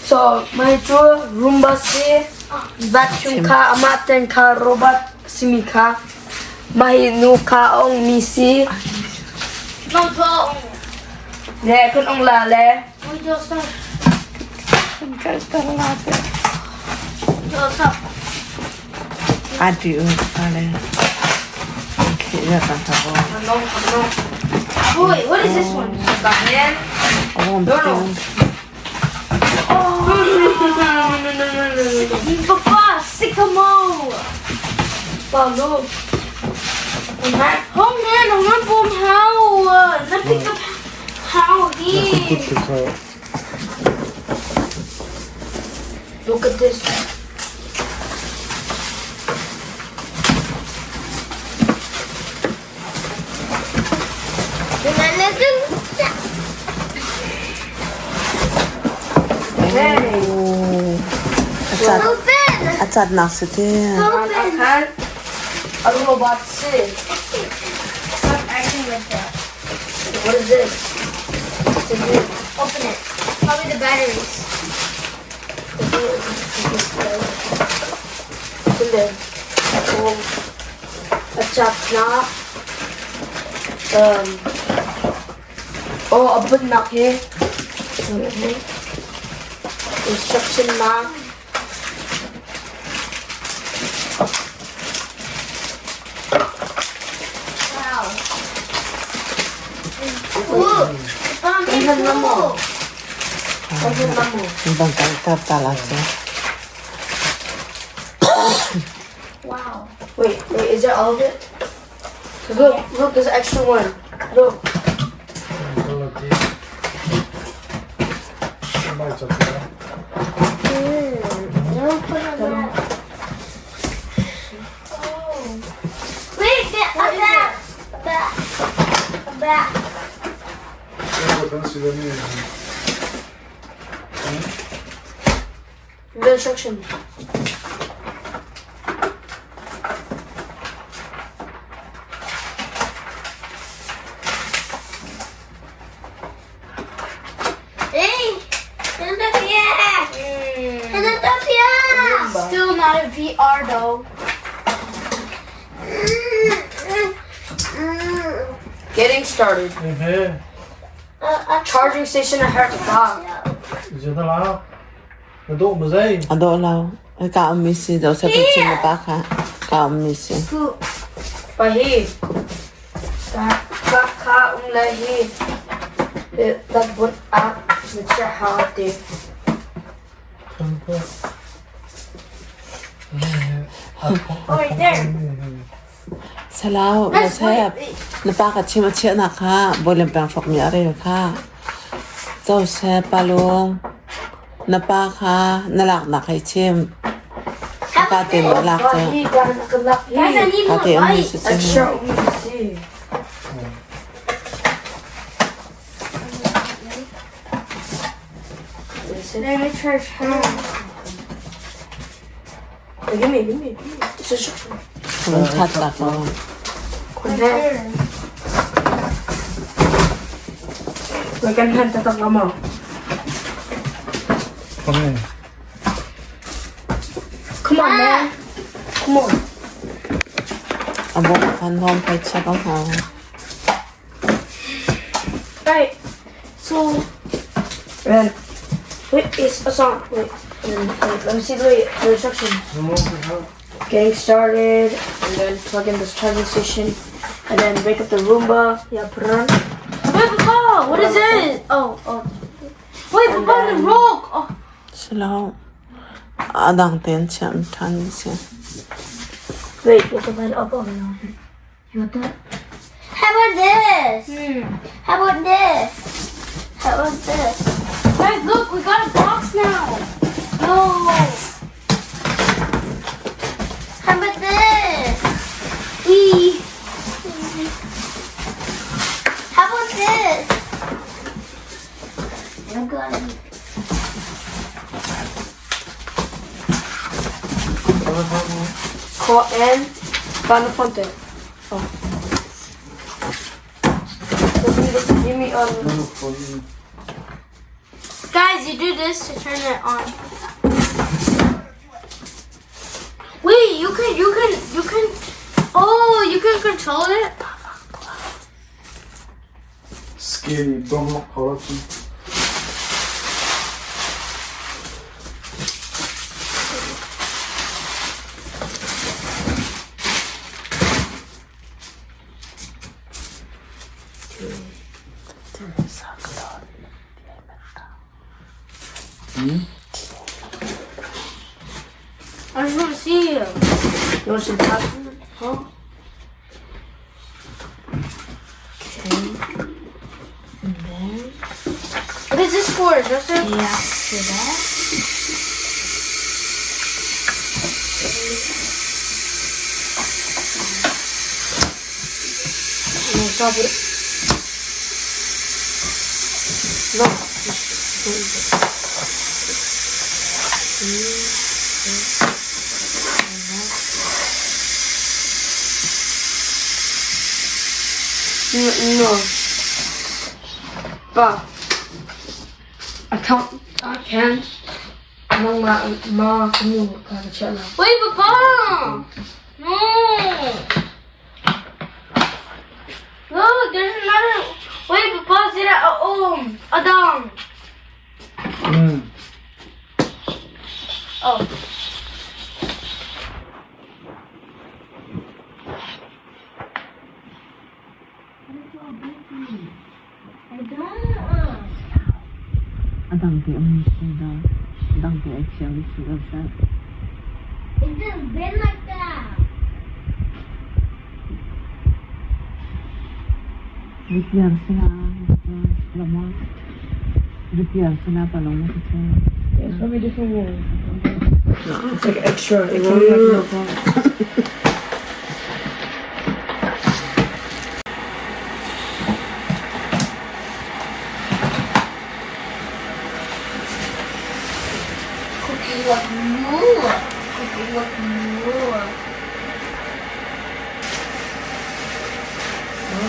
So, may jo Roomba si vacuum ka amaten ka robot simi ka mahinu ka ong misi Mong po. ne kun ong lale Ôi chưa sao. kan lale Chưa sao. Adieu, ale. Kaya kan tabo. anong Wait, what is this one? kanen Oh, no Papa, sycamore. Paulo Hôm nay nó ngắm bùm hao. Nó pick up hao đi. look at this hey Acat nak sedih. akan a robot si Stop acting like that. what is this it's a new Open it. Probably the batteries. 근데 어차피 open na here instruction na Wow. Ooh. Tingnan mo. Tingnan mo. Ibang kalitab talaga. Wow. Wait, is that all of it? Look, there's an extra one. Look. Wait, a back. A back. The instruction. Hey, still not a VR though. Getting started. Charging station ahead of the Ado lao. Ka umisi daw sa kitchen na baka. Ka umisi. Pahi. Ka umlahi. Tagbot at nagsahati. Oh, right there. Salaw, masayap. Napakachim at siya na ka. Boleh pang sok niya rin ka. Daw sa palong. Napaka nalak na kay Chim. Kati nalak siya. Pahi ka nakalaki. Guys, I need more Kati light. umisi Extra siya. umisi. Let me charge her. Give me. It's a instruction. Kung chat ka ko. We can hand the tama. Come on, man. Come on. Abo kan home kay siya ka ho. Right. So, then, wait, it's a song. Wait, let me see the instructions. Getting started, and then plug in this charging station, and then wake up the Roomba. Yeah, put it on. Wait, Papa, what is it? Oh. Wait, Papa, the rock. Oh. Salaw. Adang ten siya. Tan siya. Wait, you can light it up on now. You want that? How about this? How about this? How about this? Guys, look, we got a box now. No. How about this? How about this? I'm gonna. Call and Final Fonte. Oh. Give me Guys, you do this to turn it on. Wait, you can. Oh, you can control it. Scary bum horrifying. I just want to see you. You want some popcorn? Huh? Okay. And then. What is this for, Joseph? Yeah, for that. No, stop it. No. No. But I can't. Ma kamu kaya siya lang. Wait, Papa! No! Look, there's another. Wait, Papa, sila Adam. Oh. Adang di ang suda. Adang di ay siyang suda sa. It just been like that. Repair sila. Lama. Repair sila palong mo kasi. It's probably different wall. It's like extra. It won't like no fun. Cookie what more? Cookie what more? No.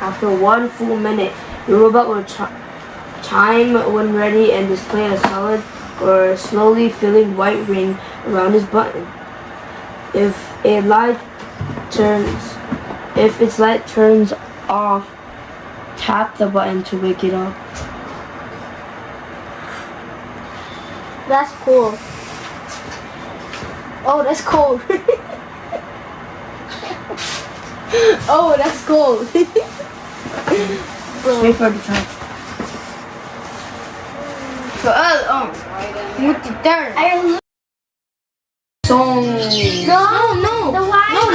After 1 full minute, the robot will chime when ready and display a solid or slowly filling white ring around his button. If its light turns off, tap the button to wake it up. That's cool. Oh, that's cold. Oh, that's cold. Just wait for it to charge. For us, multi-turn. Song. No. The white. No,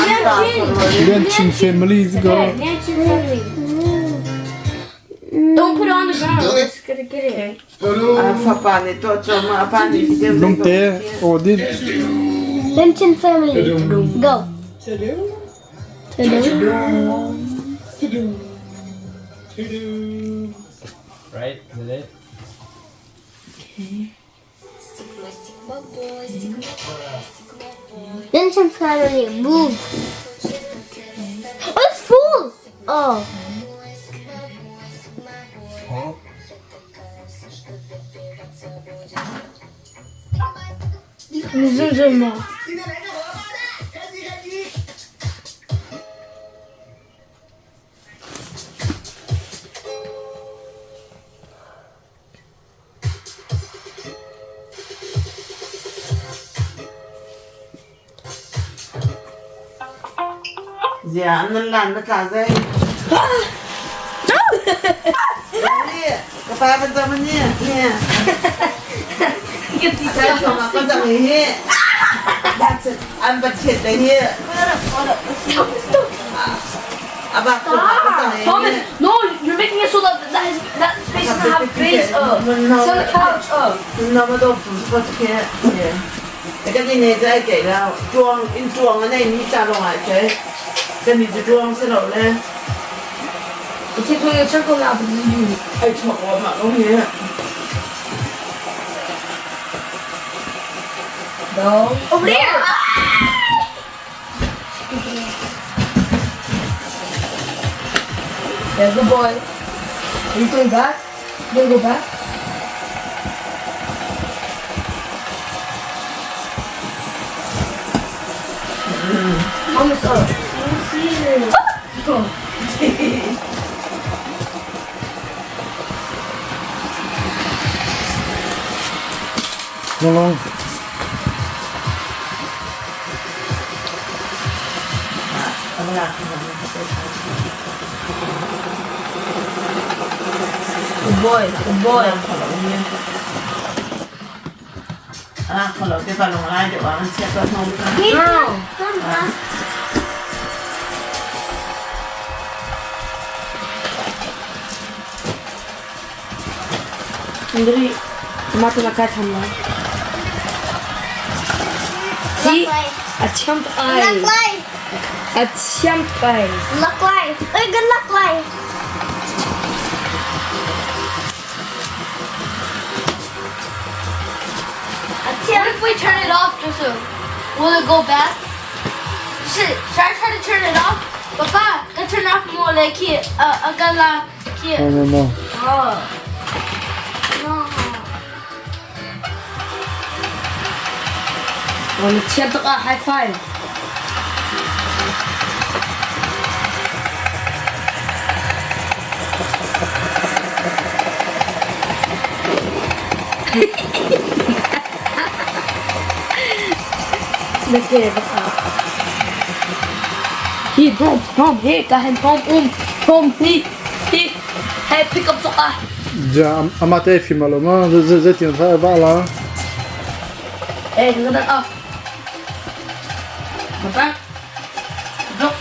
Lynching families go. Nancy family. Don't put it on the ground. Let's get it. Apa ni tu cuma apa ni kita Long te Odin. Lynching family. Go. Right? Is it? Lynching family. Move. Oh, it's full. Oh. Zoom more. Dạ, nên làm nó cả dây. Cái ba bên trong nha, nha. Cái chỗ mà con dặn gì ăn bật thịt đấy nhỉ. À bà con dặn gì. Thomas, no, you're making it so that that space doesn't have face up. So the couch up. Nó mà đâu phụ có thể. Cái này dễ kể là chuông, in chuông cái này như ta long lại thế. Cái này chỉ chuông sẽ lộ lên. It takes me a circle now, but this is you. Ai chọc vào mà không nhỉ. No. Over here. Yeah, good boy. Are you going back? You gonna go back? Mom is up. Go. No long. Good boy. Good boy. Kalau dia kalau ngelai dia orang siapa mau bukan. No. Andri, mata na kat hamla. See? A champ eye. Luck life. A champ eye. Luck life. Ay, good luck life. What if we turn it off just so will it go back? Should I try to turn it off? Papa, can turn it off more like here. Agala here. No. Oh. No. Well, champ high five. Look at it. Here, Tom, here, kahin, Tom, here. Hey, pick up the car. Ja, amate film allemaal. Zet je het wel. Hey, look at that up. Papa, look.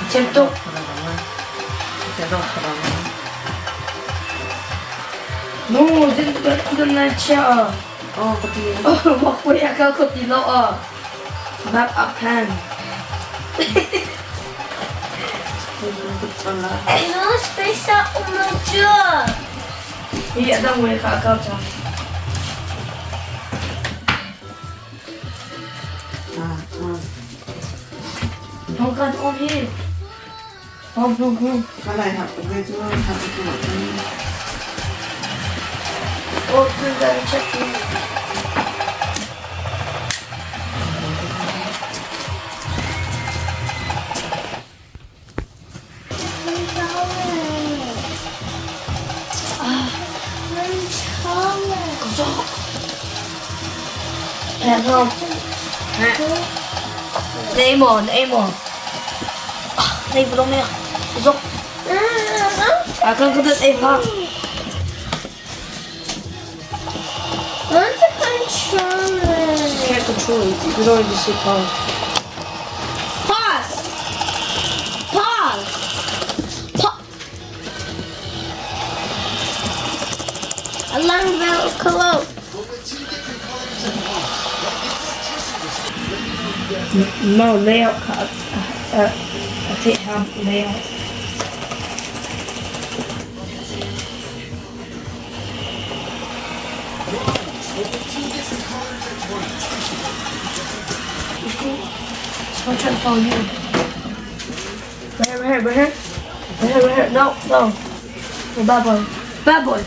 Champ. No, this is the night chair. Oh, betul. Oh, walk away, I can't cut the low. Back up hand. No space out on my job. Iya, dah mulai kakak cak. Don't cut on here. Come. Kalau yang aku betul satu cuma ini. Oh, please, gotta check you. Hand home. Name on. Name belum ya. Besok. Akan kita hot. Where's the controller? Can't control it. You can only just say pause. Alarm bell close. No, layout. I take half layout. I'm trying to follow you. Right here. No. Oh, bad boy.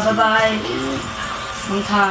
Bye-bye. Không tha.